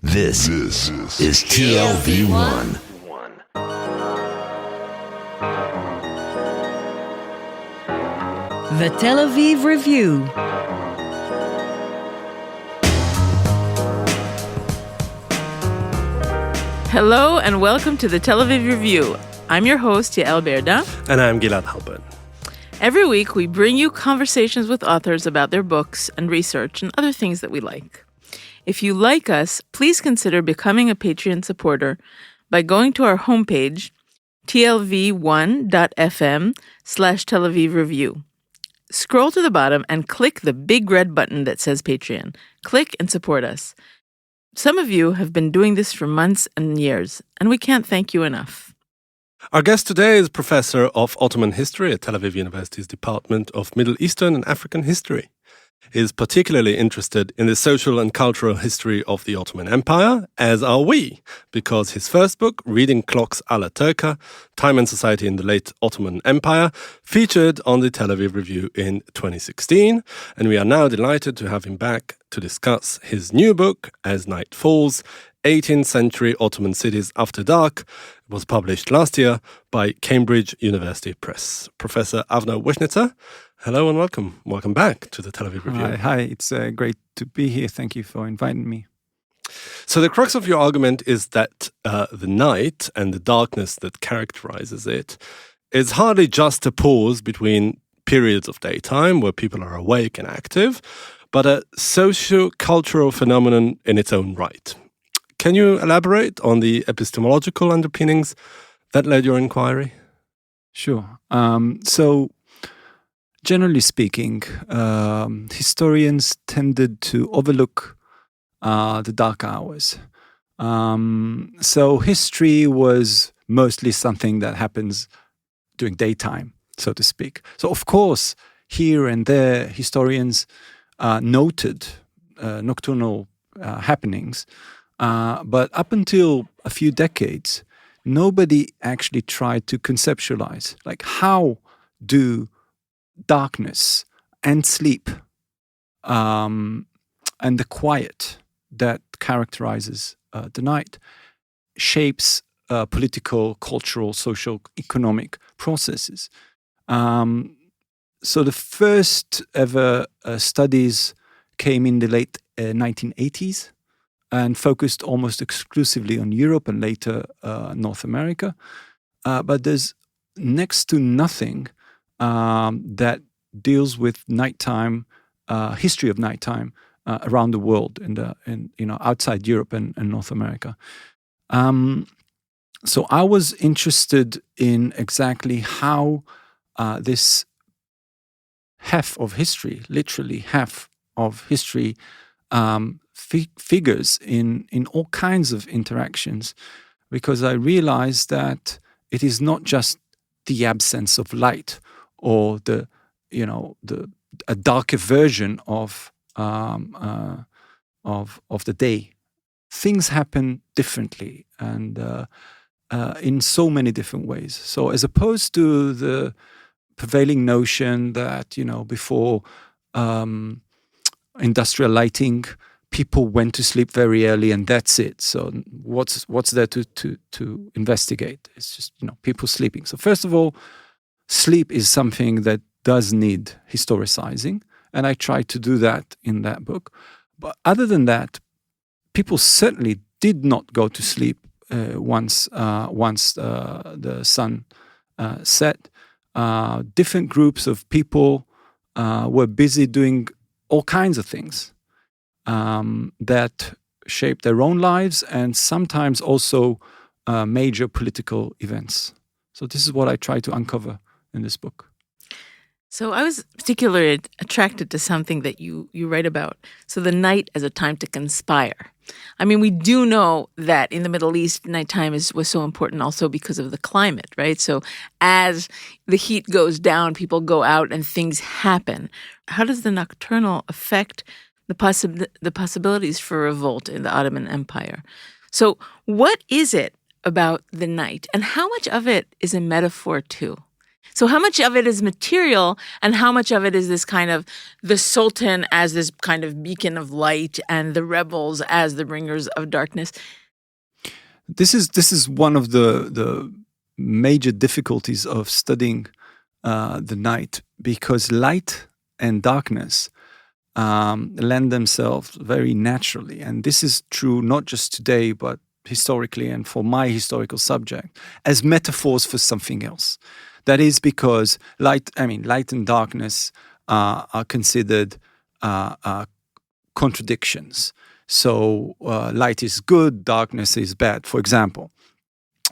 This is TLV1. The Tel Aviv Review. Hello and welcome to the Tel Aviv Review. I'm your host, Yael Berda. And I'm Gilad Halpern. Every week we bring you conversations with authors about their books and research and other things that we like. If you like us, please consider becoming a Patreon supporter by going to our homepage, tlv1.fm/Tel Aviv Review. Scroll to the bottom and click the big red button that says Patreon. Click and support us. Some of you have been doing this for months and years, and we can't thank you enough. Our guest today is Professor of Ottoman History at Tel Aviv University's Department of Middle Eastern and African History. He is particularly interested in the social and cultural history of the Ottoman Empire, as are we, because his first book, Reading Clocks a la Turca, Time and Society in the Late Ottoman Empire, featured on the Tel Aviv Review in 2016, and we are now delighted to have him back to discuss his new book, As Night Falls, 18th Century Ottoman Cities After Dark. It was published last year by Cambridge University Press. Professor Avner Wischnitzer, hello and welcome. Welcome back to the Tel Aviv Review. Hi, it's great to be here. Thank you for inviting me. So the crux of your argument is that the night and the darkness that characterizes it is hardly just a pause between periods of daytime where people are awake and active, but a socio-cultural phenomenon in its own right. Can you elaborate on the epistemological underpinnings that led your inquiry? Sure. So, generally speaking, historians tended to overlook the dark hours. So history was mostly something that happens during daytime, so to speak. So, of course, here and there, historians noted nocturnal happenings. But up until a few decades, nobody actually tried to conceptualize, like, how do darkness and sleep and the quiet that characterizes the night shapes political, cultural, social, economic processes. So the first ever studies came in the late 1980s. And focused almost exclusively on Europe and later North America. But there's next to nothing that deals with nighttime, history of nighttime around the world, outside Europe and North America. So I was interested in exactly how this half of history, literally half of history, figures in all kinds of interactions, because I realized that it is not just the absence of light or a darker version of the day. Things happen differently and in so many different ways. So as opposed to the prevailing notion that before industrial lighting, people went to sleep very early and that's it. So what's there to investigate? It's just, people sleeping. So first of all, sleep is something that does need historicizing. And I tried to do that in that book. But other than that, people certainly did not go to sleep once the sun set. Different groups of people were busy doing all kinds of things that shape their own lives and sometimes also major political events. So this is what I try to uncover in this book. So I was particularly attracted to something that you write about. So the night as a time to conspire. I mean, we do know that in the Middle East, nighttime was so important also because of the climate, right? So as the heat goes down, people go out and things happen. How does the nocturnal affect the possibilities for revolt in the Ottoman Empire? So what is it about the night, and how much of it is a metaphor too? So how much of it is material and how much of it is this kind of the Sultan as this kind of beacon of light and the rebels as the bringers of darkness? This is one of the major difficulties of studying the night, because light and darkness lend themselves very naturally. And this is true not just today, but historically, and for my historical subject, as metaphors for something else. That is because light and darkness are considered contradictions. So light is good, darkness is bad, for example.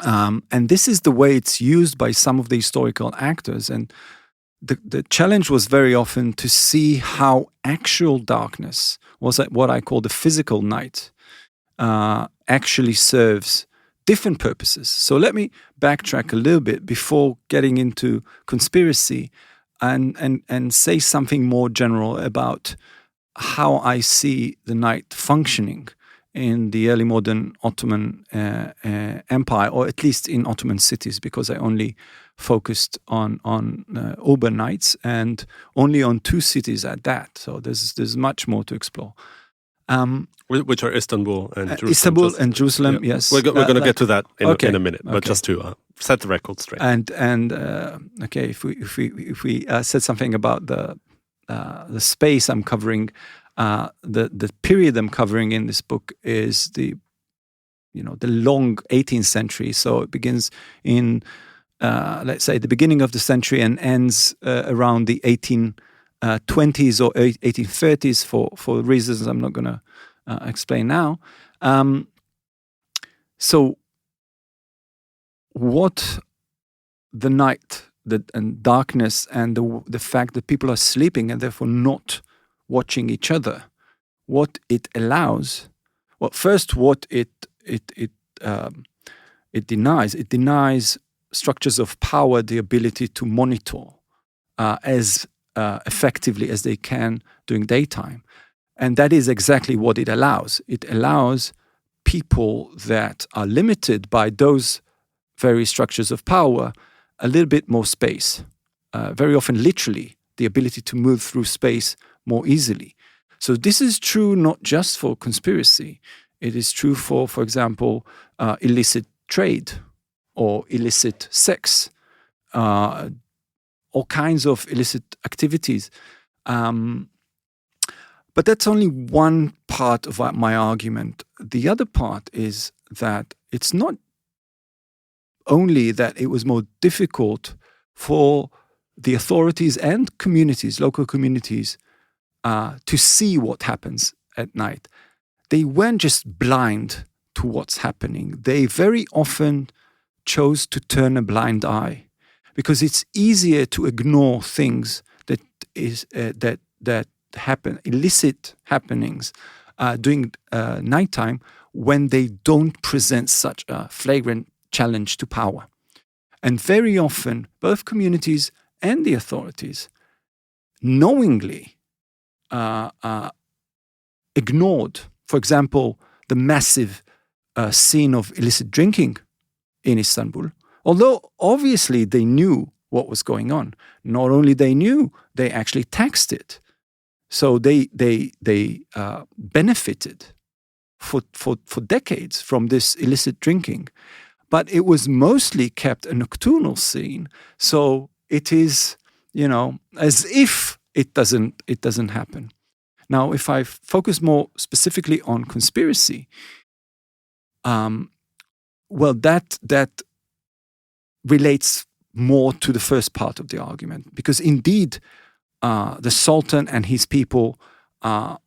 And this is the way it's used by some of the historical actors. And the challenge was very often to see how actual darkness, was what I call the physical night, actually serves different purposes. So let me backtrack a little bit before getting into conspiracy and say something more general about how I see the night functioning in the early modern Ottoman Empire, or at least in Ottoman cities, because I only focused on urban nights and only on 2 cities at that. So there's much more to explore. Which are Istanbul and Jerusalem. Istanbul and Jerusalem, yes. We're going to get to that in a minute, but okay. just to set the record straight. And okay, if we said something about the space I'm covering, the period I'm covering in this book is the long 18th century. So it begins in let's say the beginning of the century and ends around the 1820s or 1830s for reasons I'm not going to explain now. So what the night and darkness and the fact that people are sleeping and therefore not watching each other, what it allows, well, first what it denies structures of power the ability to monitor as effectively as they can during daytime. And that is exactly what it allows. It allows people that are limited by those very structures of power a little bit more space, very often literally the ability to move through space more easily. So this is true not just for conspiracy. It is true for example, illicit trade or illicit sex, all kinds of illicit activities. But that's only one part of my argument. The other part is that it's not only that it was more difficult for the authorities and communities, local communities, to see what happens at night. They weren't just blind to what's happening. They very often chose to turn a blind eye, because it's easier to ignore things that happen, illicit happenings during nighttime, when they don't present such a flagrant challenge to power. And very often, both communities and the authorities knowingly ignored, for example, the massive scene of illicit drinking in Istanbul, although obviously they knew what was going on. Not only they knew, they actually taxed it. So they benefited for decades from this illicit drinking. But it was mostly kept a nocturnal scene. So it is, as if it doesn't happen. Now, if I focus more specifically on conspiracy, well, that relates more to the first part of the argument, because indeed, the Sultan and his people are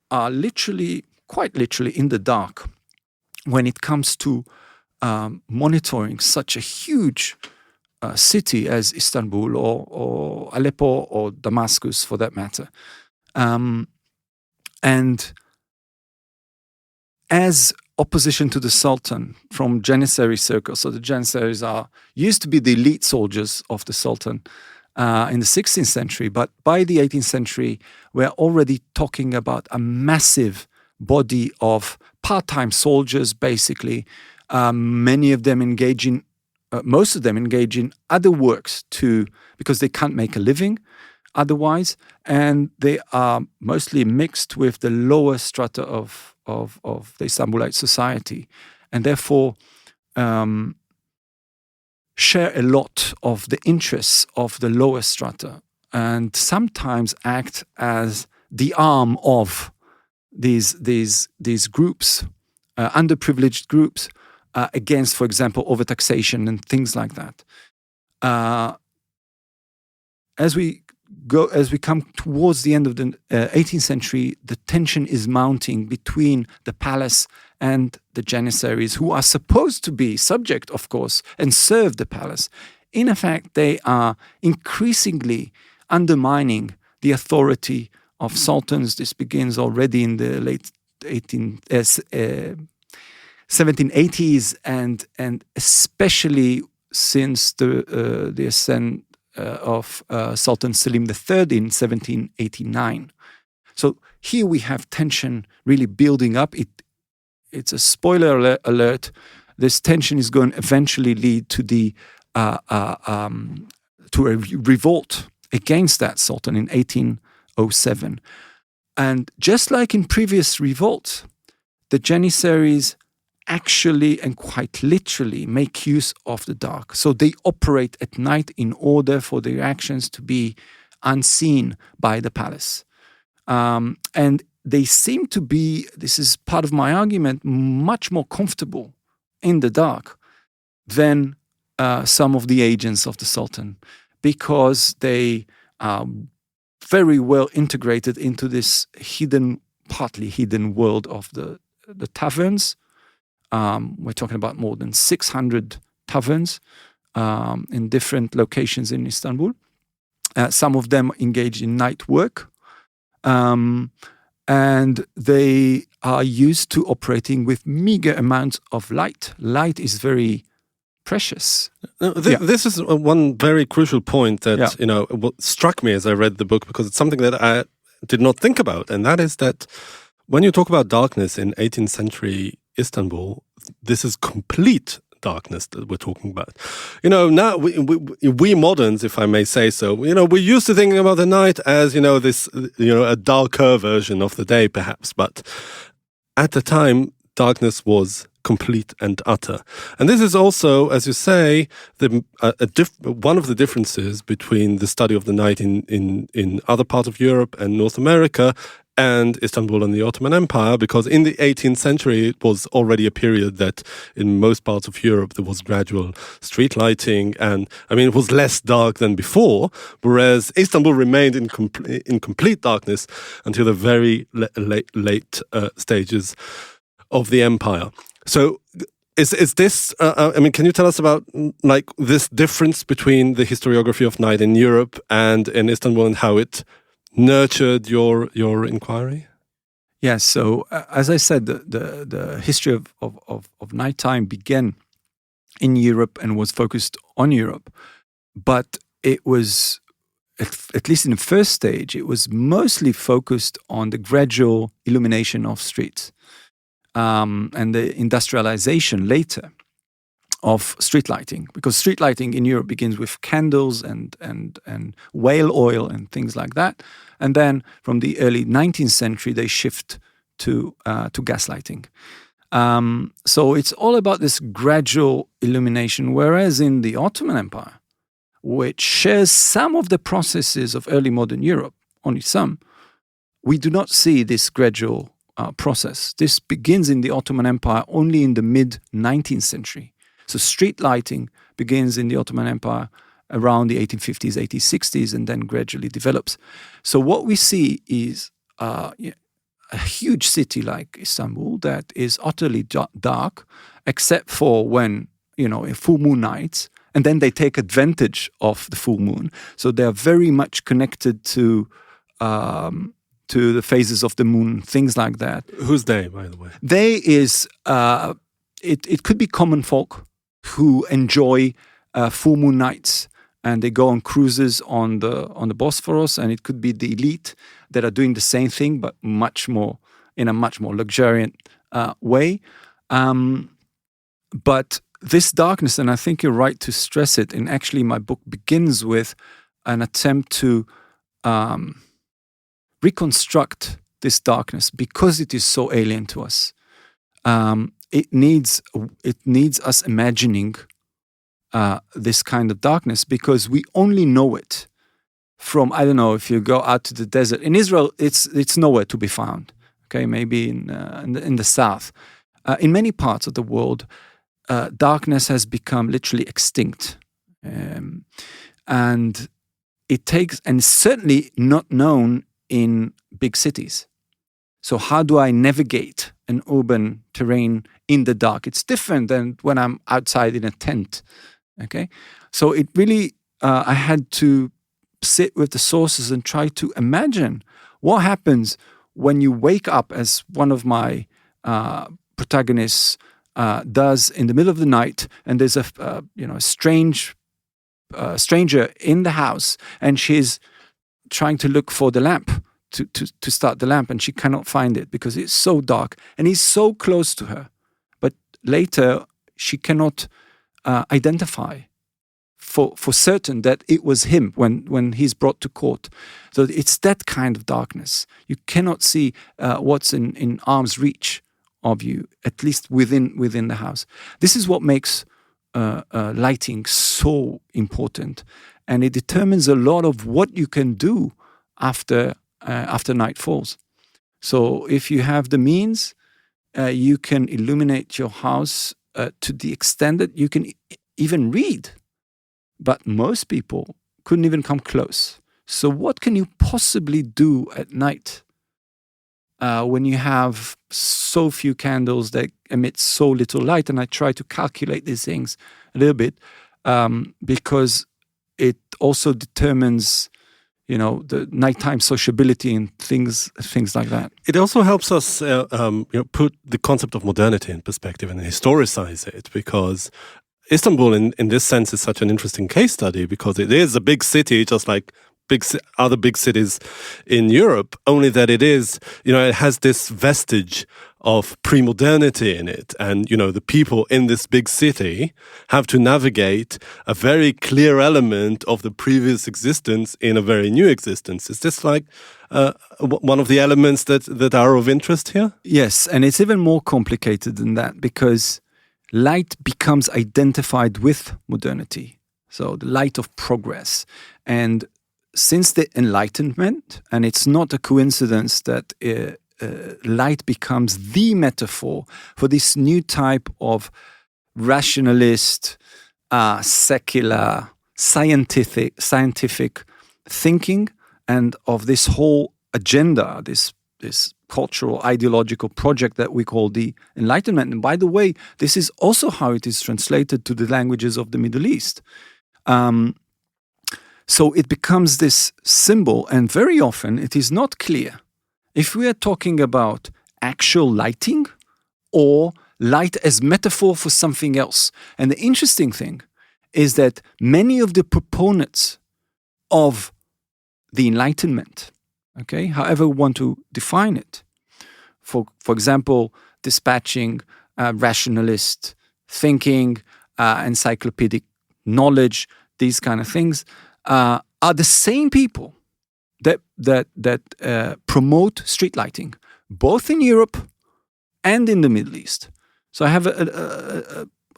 quite literally in the dark when it comes to monitoring such a huge city as Istanbul or Aleppo or Damascus, for that matter. And as opposition to the Sultan from Janissary circles, so the Janissaries used to be the elite soldiers of the Sultan in the 16th century, but by the 18th century, we're already talking about a massive body of part-time soldiers, basically, many of them engaging most of them engage in other works because they can't make a living otherwise, and they are mostly mixed with the lower strata of the Istanbulite society, and therefore share a lot of the interests of the lower strata, and sometimes act as the arm of these groups, underprivileged groups, against, for example, overtaxation and things like that. As we come towards the end of the 18th century, the tension is mounting between the palace and the Janissaries, who are supposed to be subject, of course, and serve the palace. In effect, they are increasingly undermining the authority of sultans. This begins already in the late 1780s, and especially since the ascent of Sultan Selim III in 1789. So here we have tension really building up. It's a spoiler alert. This tension is going to eventually lead to to a revolt against that sultan in 1807. And just like in previous revolts, the Janissaries actually and quite literally make use of the dark. So they operate at night in order for their actions to be unseen by the palace. And they seem to be, this is part of my argument, much more comfortable in the dark than some of the agents of the Sultan, because they are very well integrated into this partly hidden world of the taverns. We're talking about more than 600 taverns in different locations in Istanbul. Some of them engage in night work. And they are used to operating with meager amounts of light. Light is very precious. This is one very crucial point that what struck me as I read the book, because it's something that I did not think about, and that is that when you talk about darkness in 18th century Istanbul, this is complete darkness that we're talking about. Now we moderns, if I may say so, we're used to thinking about the night as, this, a darker version of the day perhaps. But at the time, darkness was complete and utter. And this is also, as you say, one of the differences between the study of the night in other parts of Europe and North America and Istanbul and the Ottoman Empire, because in the 18th century, it was already a period that in most parts of Europe, there was gradual street lighting. And it was less dark than before, whereas Istanbul remained in complete darkness until the very late stages of the empire. So is this, can you tell us about this difference between the historiography of night in Europe and in Istanbul, and how it nurtured your inquiry? Yes. So as I said, the history of nighttime began in Europe and was focused on Europe, but it was, at least in the first stage, it was mostly focused on the gradual illumination of streets and the industrialization later of street lighting, because street lighting in Europe begins with candles and whale oil and things like that, and then from the early 19th century they shift to gas lighting. So it's all about this gradual illumination, whereas in the Ottoman Empire, which shares some of the processes of early modern Europe, only some, we do not see this gradual process. This begins in the Ottoman Empire only in the mid-19th century. So street lighting begins in the Ottoman Empire around the 1850s, 1860s, and then gradually develops. So what we see is a huge city like Istanbul that is utterly dark, except for when, full moon nights, and then they take advantage of the full moon. So they are very much connected to the phases of the moon, things like that. Who's they, by the way? They is, it could be common folk who enjoy full moon nights, and they go on cruises on the Bosphorus, and it could be the elite that are doing the same thing, but in a much more luxuriant way. But this darkness, and I think you're right to stress it, and actually my book begins with an attempt to reconstruct this darkness because it is so alien to us. It needs us imagining this kind of darkness because we only know it from, I don't know, if you go out to the desert. In Israel, it's nowhere to be found. Okay, maybe in the south. In many parts of the world, darkness has become literally extinct. And it's certainly not known in big cities. So how do I navigate an urban terrain in the dark? It's different than when I'm outside in a tent. Okay, so it really, I had to sit with the sources and try to imagine what happens when you wake up, as one of my protagonists does in the middle of the night, and there's a strange stranger in the house, and she's trying to look for the lamp to start the lamp, and she cannot find it because it's so dark, and he's so close to her, but later she cannot identify for certain that it was him when he's brought to court. So it's that kind of darkness. You cannot see what's in arm's reach of you, at least within the house. This is what makes lighting so important, and it determines a lot of what you can do after night falls. So if you have the means, you can illuminate your house to the extent that you can even read. But most people couldn't even come close. So what can you possibly do at night when you have so few candles that emit so little light? And I try to calculate these things a little bit because it also determines, the nighttime sociability and things like that. It also helps us put the concept of modernity in perspective and historicize it, because Istanbul, in this sense, is such an interesting case study because it is a big city, just like other big cities in Europe, only that it is, it has this vestige of pre-modernity in it. And, the people in this big city have to navigate a very clear element of the previous existence in a very new existence. Is this like one of the elements that are of interest here? Yes, and it's even more complicated than that because light becomes identified with modernity. So the light of progress. And since the Enlightenment, and it's not a coincidence that light becomes the metaphor for this new type of rationalist, secular, scientific thinking, and of this whole agenda, this cultural, ideological project that we call the Enlightenment. And by the way, this is also how it is translated to the languages of the Middle East. So it becomes this symbol, and very often it is not clear if we are talking about actual lighting or light as metaphor for something else. And the interesting thing is that many of the proponents of the Enlightenment, okay, however we want to define it, for example, dispatching rationalist thinking, encyclopedic knowledge, these kind of things, are the same people that promote street lighting, both in Europe and in the Middle East. So I have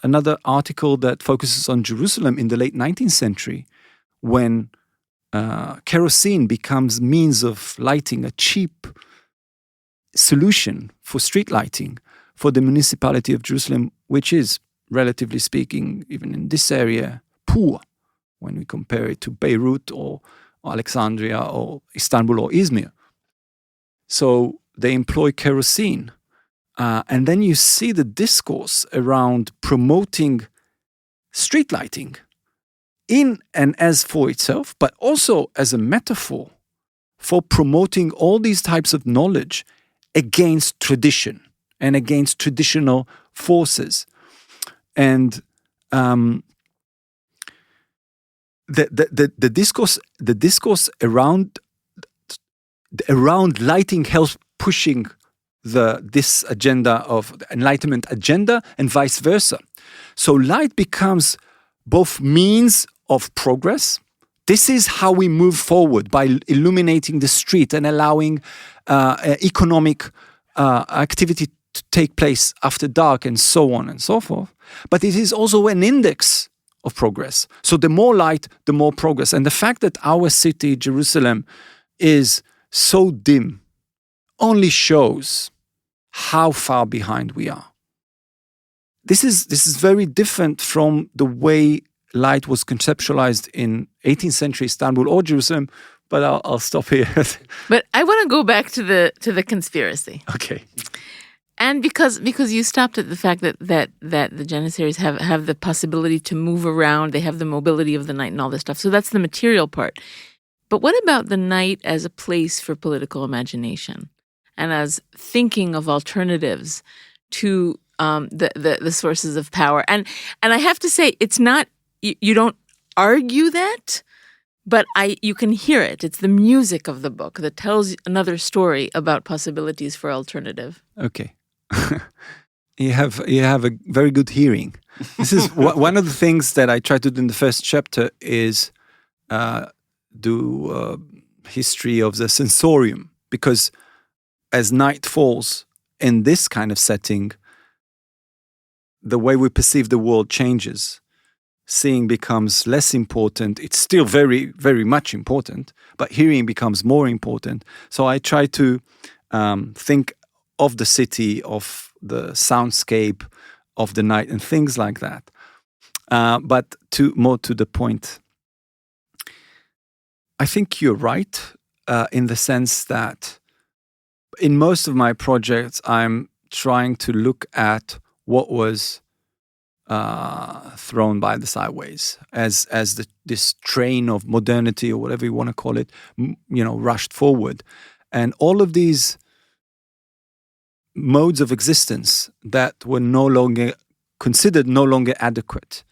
another article that focuses on Jerusalem in the late 19th century, when kerosene becomes means of lighting, a cheap solution for street lighting for the municipality of Jerusalem, which is, relatively speaking, even in this area, poor when we compare it to Beirut or Alexandria or Istanbul or Izmir. So they employ kerosene. And then you see the discourse around promoting street lighting in and as for itself, but also as a metaphor for promoting all these types of knowledge against tradition and against traditional forces. And the discourse around lighting helps pushing this agenda of the Enlightenment agenda, and vice versa. So light becomes both means of progress. This is how we move forward, by illuminating the street and allowing economic activity to take place after dark and so on and so forth. But it is also an index of progress. So the more light, the more progress. And the fact that our city, Jerusalem, is so dim only shows how far behind we are. This is very different from the way light was conceptualized in 18th century Istanbul or Jerusalem, but I'll stop here. But I want to go back to the conspiracy. Okay. And because you stopped at the fact that the Janissaries have the possibility to move around, they have the mobility of the night and all this stuff. So that's the material part. But what about the night as a place for political imagination and as thinking of alternatives to the sources of power? And I have to say, it's not, you don't argue that, but you can hear it. It's the music of the book that tells another story about possibilities for alternative. Okay. You have a very good hearing. This is one of the things that I try to do in the first chapter is do history of the sensorium, because as night falls in this kind of setting, the way we perceive the world changes. Seeing becomes less important. It's still very, very much important, but hearing becomes more important. So I try to think of the city, of the soundscape of the night and things like that. But more to the point, I think you're right in the sense that in most of my projects, I'm trying to look at what was thrown by the sideways as this train of modernity, or whatever you want to call it, rushed forward. And all of these modes of existence that were no longer adequate.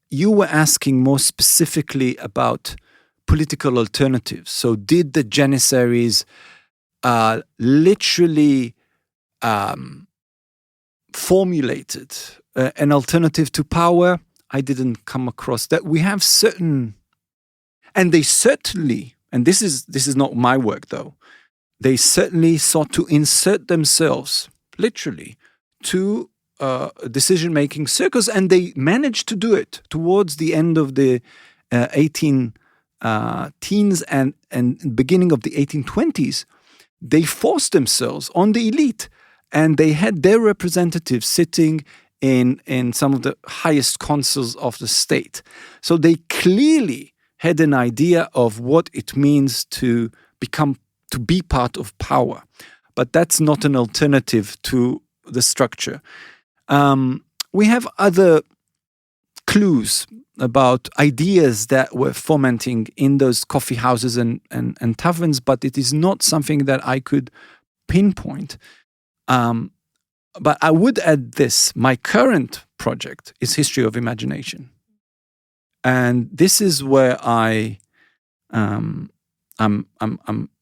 You were asking more specifically about political alternatives. So did the Janissaries literally formulated an alternative to power? I didn't come across that. We have certain, and they certainly, and this is not my work though, they certainly sought to insert themselves literally to decision-making circles, and they managed to do it towards the end of the 18 teens and beginning of the 1820s. They forced themselves on the elite, and they had their representatives sitting in some of the highest councils of the state. So they clearly had an idea of what it means to be part of power. But that's not an alternative to the structure. We have other clues about ideas that were fomenting in those coffee houses and taverns, but it is not something that I could pinpoint. But I would add this: my current project is history of imagination, and this is where I'm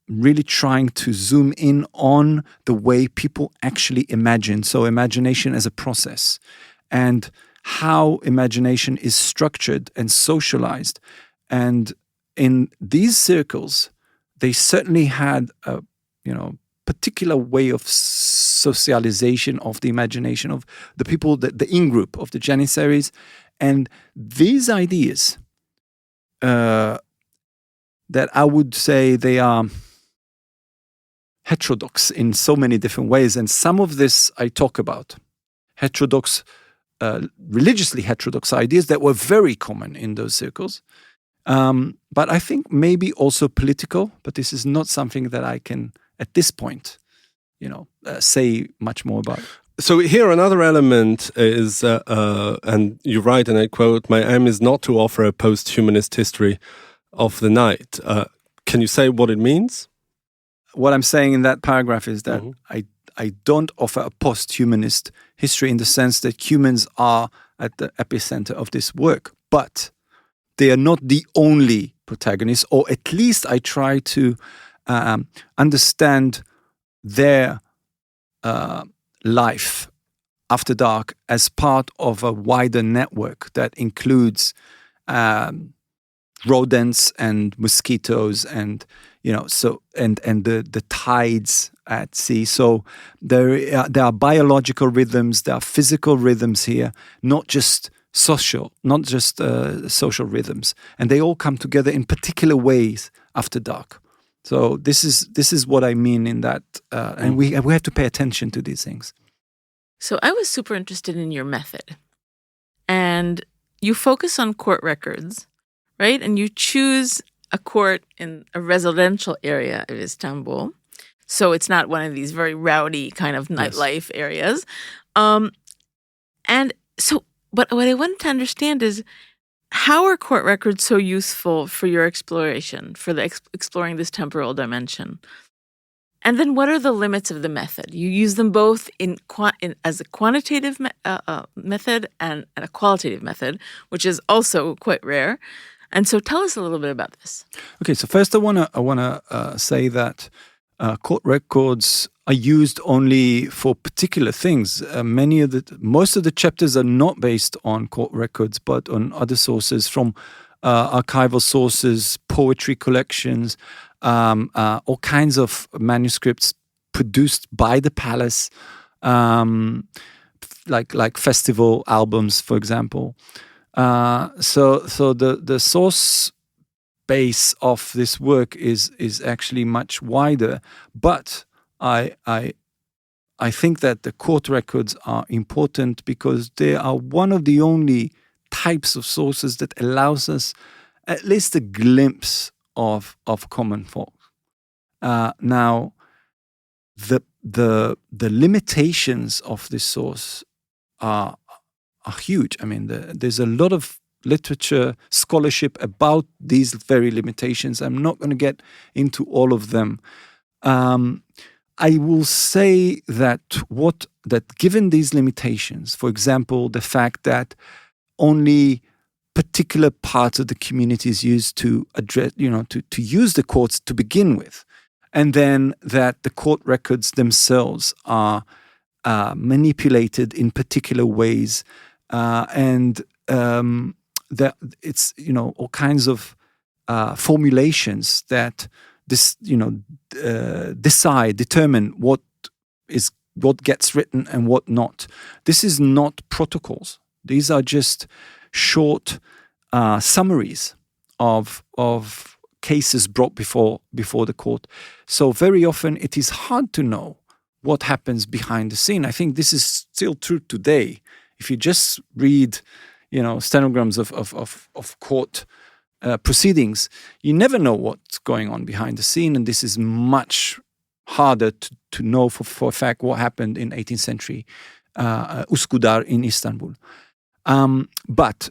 really trying to zoom in on the way people actually imagine. So imagination as a process, and how imagination is structured and socialized. And in these circles, they certainly had a particular way of socialization of the imagination of the people, the in-group of the Janissaries. And these ideas that I would say they are heterodox in so many different ways. And some of this I talk about. Heterodox, religiously heterodox ideas that were very common in those circles. But I think maybe also political, but this is not something that I can, at this point, say much more about. So here another element is, and you write, and I quote, "My aim is not to offer a post-humanist history of the night." Can you say what it means? What I'm saying in that paragraph is that I don't offer a post-humanist history in the sense that humans are at the epicenter of this work, but they are not the only protagonists, or at least I try to understand their life after dark as part of a wider network that includes rodents and mosquitoes and the tides at sea. So there are biological rhythms, there are physical rhythms here, not just social rhythms, and they all come together in particular ways after dark. So this is what I mean in that, and we have to pay attention to these things. So I was super interested in your method, and you focus on court records, right? And you choose a court in a residential area of Istanbul. So it's not one of these very rowdy kind of nightlife areas. But what I wanted to understand is, how are court records so useful for your exploration, for exploring this temporal dimension? And then what are the limits of the method? You use them both as a quantitative method and a qualitative method, which is also quite rare. And so tell us a little bit about this. Okay, so first I wanna say that court records are used only for particular things. Most of the chapters are not based on court records, but on other sources, from archival sources, poetry collections, all kinds of manuscripts produced by the palace, like festival albums, for example. So the source base of this work is actually much wider, but I think that the court records are important because they are one of the only types of sources that allows us at least a glimpse of common folk. Now, the limitations of this source are huge. I mean, there's a lot of literature, scholarship about these very limitations. I'm not going to get into all of them. I will say that given these limitations, for example, the fact that only particular parts of the community is used to address, to use the courts to begin with, and then that the court records themselves are manipulated in particular ways, and that it's all kinds of formulations that determine what gets written and what not. This is not protocols. These are just short summaries of cases brought before the court. So very often it is hard to know what happens behind the scene. I think this is still true today. If you just read, stenograms of court proceedings, you never know what's going on behind the scene, and this is much harder to know for a fact what happened in 18th century Uskudar in Istanbul. But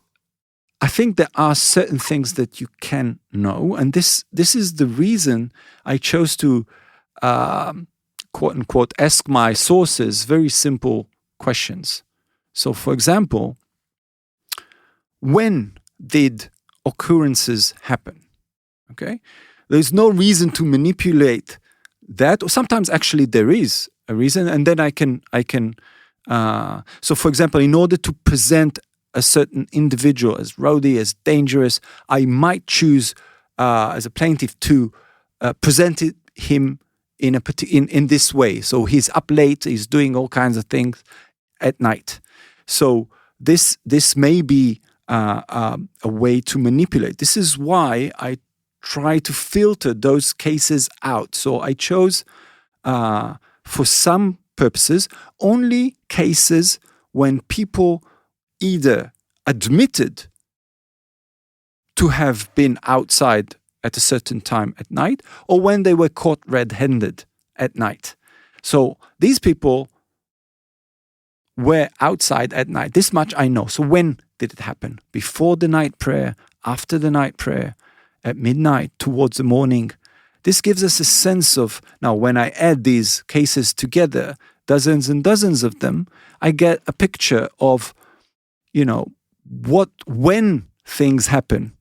I think there are certain things that you can know, and this is the reason I chose to quote unquote ask my sources very simple questions. So, for example, when did occurrences happen? Okay, there's no reason to manipulate that, or sometimes actually there is a reason, and then I can. So, for example, in order to present a certain individual as rowdy, as dangerous, I might choose as a plaintiff to present him in this way. So he's up late, he's doing all kinds of things at night. So this may be a way to manipulate. This is why I try to filter those cases out. So I chose, for some purposes, only cases when people either admitted to have been outside at a certain time at night, or when they were caught red-handed at night. So these people were outside at night. This much I know. So when did it happen? Before the night prayer, after the night prayer, at midnight, towards the morning. This gives us a sense of, now when I add these cases together, dozens and dozens of them, I get a picture of, when things happen,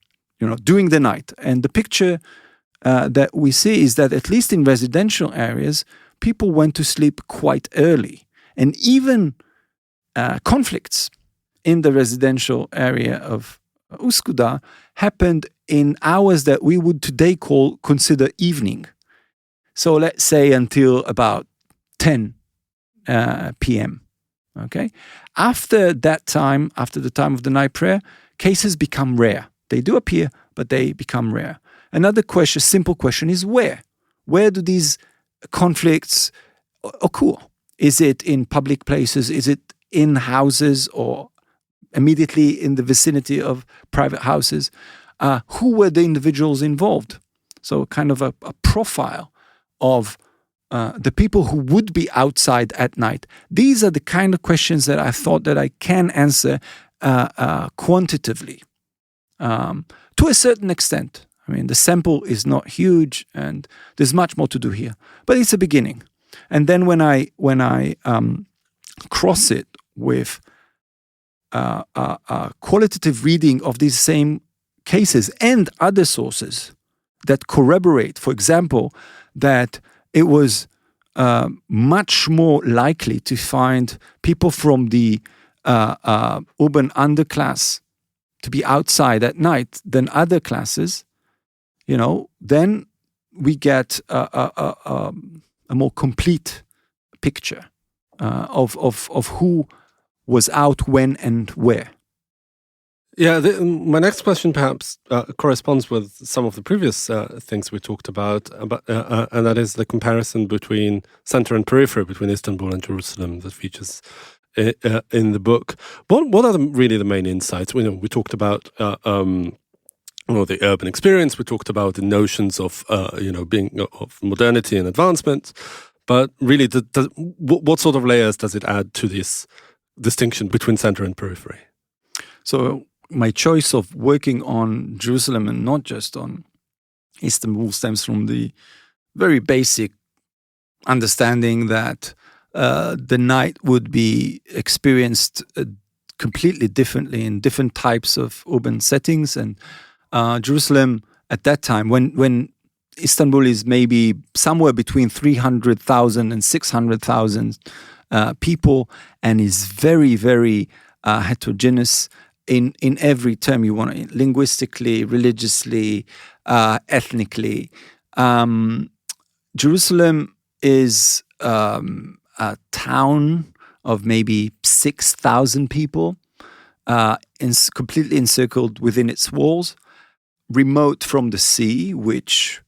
during the night. And the picture that we see is that, at least in residential areas, people went to sleep quite early. And even conflicts in the residential area of Üsküdar happened in hours that we would today consider evening. So let's say until about 10 p.m. Okay. After that time, after the time of the night prayer, cases become rare. They do appear, but they become rare. Another question, simple question, is where? Where do these conflicts occur? Is it in public places? Is it in houses or immediately in the vicinity of private houses? Who were the individuals involved? So kind of a profile of the people who would be outside at night. These are the kind of questions that I thought that I can answer quantitatively to a certain extent. I mean, the sample is not huge, and there's much more to do here, but it's a beginning. And then when I cross it with a qualitative reading of these same cases and other sources that corroborate, for example, that it was much more likely to find people from the urban underclass to be outside at night than other classes, then we get a more complete picture of who was out when and where. Yeah, my next question perhaps corresponds with some of the previous things we talked about, and that is the comparison between center and periphery, between Istanbul and Jerusalem, that features in the book. What are really the main insights? We talked about the urban experience. We talked about the notions of being of modernity and advancement, but really, what sort of layers does it add to this distinction between center and periphery? So my choice of working on Jerusalem and not just on Istanbul stems from the very basic understanding that the night would be experienced completely differently in different types of urban settings. And Jerusalem at that time, when Istanbul is maybe somewhere between 300,000 and 600,000 people, and is very, very heterogeneous in every term you want to, linguistically, religiously, ethnically. Jerusalem is a town of maybe 6,000 people, completely encircled within its walls, remote from the sea, which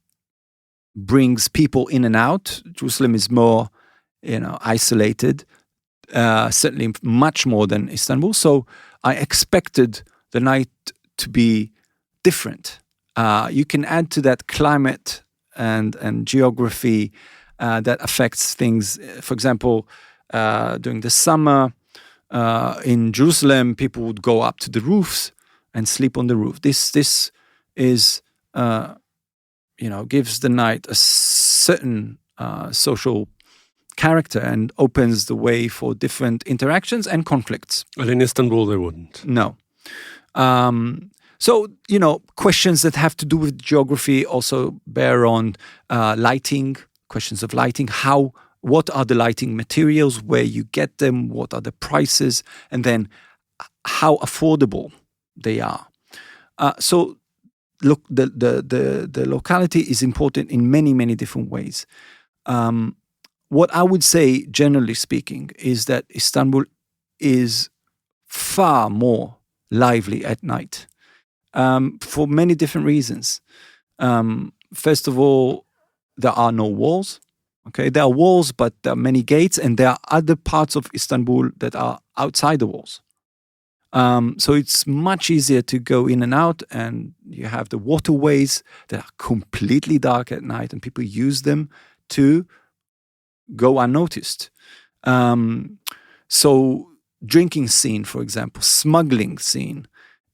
brings people in and out. Jerusalem is more, isolated, certainly much more than Istanbul. So I expected the night to be different. You can add to that climate and geography that affects things. For example, during the summer in Jerusalem, people would go up to the roofs and sleep on the roof. This is gives the night a certain social character and opens the way for different interactions and conflicts. And in Istanbul, they wouldn't. No. So, questions that have to do with geography also bear on lighting, questions of lighting. What are the lighting materials, where you get them, what are the prices, and then how affordable they are. So, look, the locality is important in many, many different ways. What I would say, generally speaking, is that Istanbul is far more lively at night for many different reasons. First of all, there are no walls. Okay, there are walls, but there are many gates, and there are other parts of Istanbul that are outside the walls. So it's much easier to go in and out, and you have the waterways that are completely dark at night, and people use them to go unnoticed. So drinking scene, for example, smuggling scene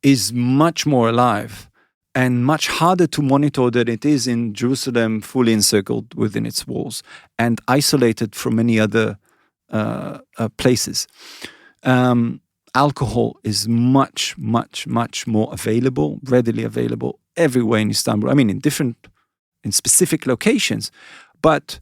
is much more alive and much harder to monitor than it is in Jerusalem, fully encircled within its walls and isolated from many other places. Alcohol is much, much, much more available, readily available everywhere in Istanbul. I mean, in specific locations. But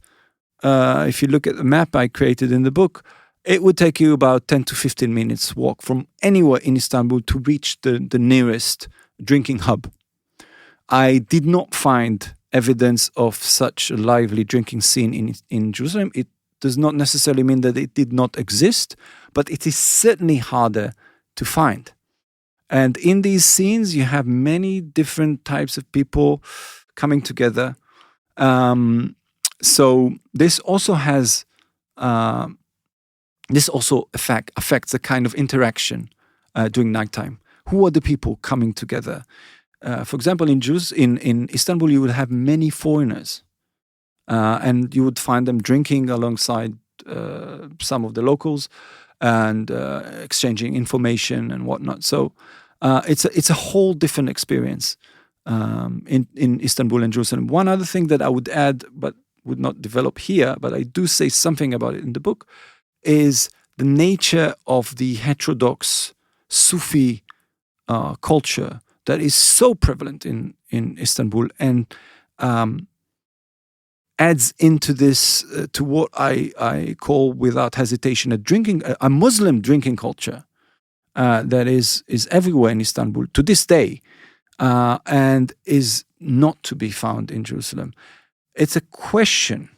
if you look at the map I created in the book, it would take you about 10 to 15 minutes walk from anywhere in Istanbul to reach the nearest drinking hub. I did not find evidence of such a lively drinking scene in Jerusalem. It does not necessarily mean that it did not exist, but it is certainly harder to find. And in these scenes, you have many different types of people coming together. So this also has, affects the kind of interaction during nighttime. Who are the people coming together? For example, in Istanbul, you would have many foreigners, and you would find them drinking alongside some of the locals and exchanging information and whatnot. So it's a whole different experience in Istanbul and Jerusalem. One other thing that I would add, but would not develop here, but I do say something about it in the book, is the nature of the heterodox Sufi culture that is so prevalent in Istanbul and adds into this to what I call, without hesitation, a Muslim drinking culture that is everywhere in Istanbul to this day, and is not to be found in Jerusalem. It's a question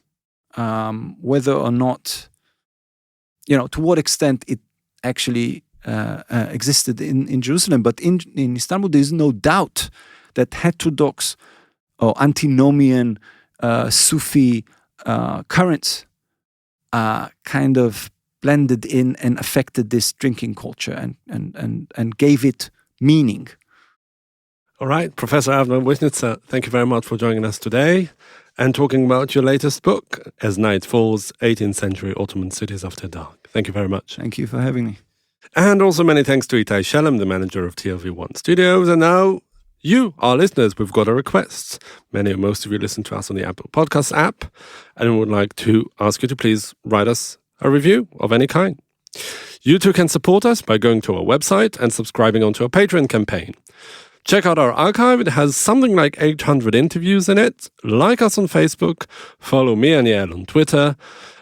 whether or not, to what extent it actually existed in Jerusalem. But in Istanbul, there is no doubt that heterodox or antinomian Sufi currents kind of blended in and affected this drinking culture and gave it meaning. All right, Professor Avner Wisnitzer, thank you very much for joining us today and talking about your latest book, As Night Falls, 18th Century Ottoman Cities After Dark. Thank you very much. Thank you for having me. And also many thanks to Itai Shalem, the manager of TLV1 Studios. And now, you, our listeners, we've got a request. Many or most of you listen to us on the Apple Podcasts app, and we would like to ask you to please write us a review of any kind. You too can support us by going to our website and subscribing onto our Patreon campaign. Check out our archive. It has something like 800 interviews in it. Like us on Facebook. Follow me and Yael on Twitter.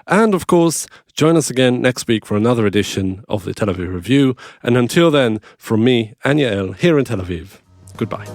And of course, join us again next week for another edition of the Tel Aviv Review. And until then, from me and Yael here in Tel Aviv, goodbye.